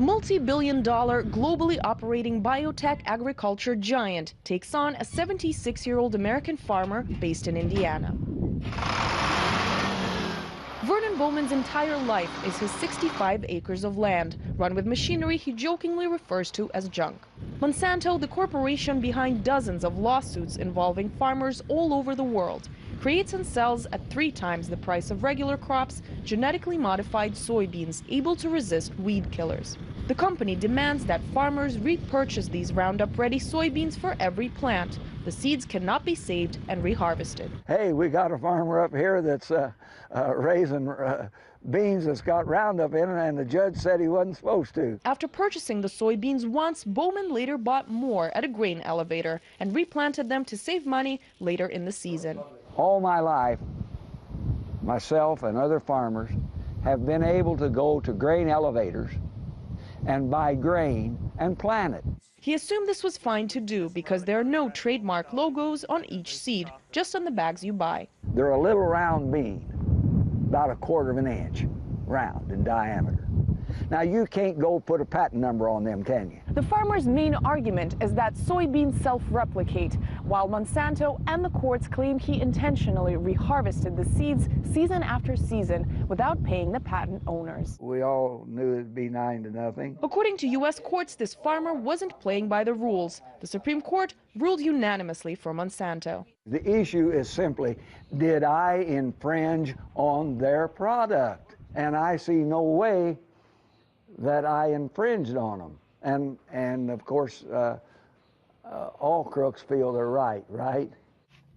A multi-billion-dollar, globally operating biotech agriculture giant takes on a 76-year-old American farmer based in Indiana. Vernon Bowman's entire life is his 65 acres of land, run with machinery he jokingly refers to as junk. Monsanto, the corporation behind dozens of lawsuits involving farmers all over the world, creates and sells at 3 times the price of regular crops genetically modified soybeans able to resist weed killers. The company demands that farmers repurchase these Roundup-ready soybeans for every plant. The seeds cannot be saved and reharvested. Hey, we got a farmer up here that's raising beans that's got Roundup in it, and the judge said he wasn't supposed to. After purchasing the soybeans once, Bowman later bought more at a grain elevator and replanted them to save money later in the season. All my life, myself and other farmers have been able to go to grain elevators and buy grain and plant it. He assumed this was fine to do because there are no trademark logos on each seed, just on the bags you buy. They're a little round bean, about 1/4 of an inch round in diameter. Now, you can't go put a patent number on them, can you? The farmer's main argument is that soybeans self-replicate, while Monsanto and the courts claim he intentionally reharvested the seeds season after season without paying the patent owners. We all knew it'd be 9 to nothing. According to U.S. courts, this farmer wasn't playing by the rules. The Supreme Court ruled unanimously for Monsanto. The issue is simply, did I infringe on their product? And I see no way that I infringed on them. And of course, all crooks feel they're right, right?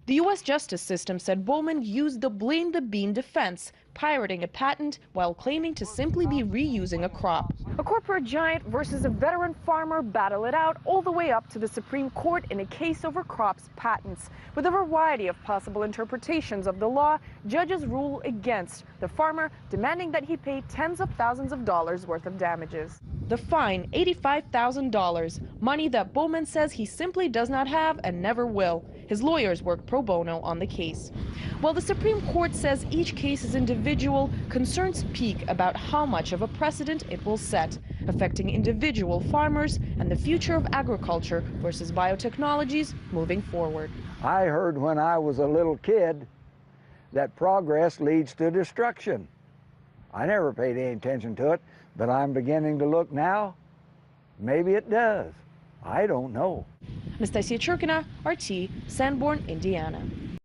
The U.S. justice system said Bowman used the blame the bean defense, pirating a patent while claiming to simply be reusing a crop. A corporate giant versus a veteran farmer battle it out all the way up to the Supreme Court in a case over crops patents. With a variety of possible interpretations of the law, judges rule against the farmer, demanding that he pay tens of thousands of dollars worth of damages. The fine, $85,000, money that Bowman says he simply does not have and never will. His lawyers work pro bono on the case. While the Supreme Court says each case is individual, concerns peak about how much of a precedent it will set, affecting individual farmers and the future of agriculture versus biotechnologies moving forward. I heard when I was a little kid that progress leads to destruction. I never paid any attention to it, but I'm beginning to look now. Maybe it does. I don't know. Anastasia Churkina, RT, Sanborn, Indiana.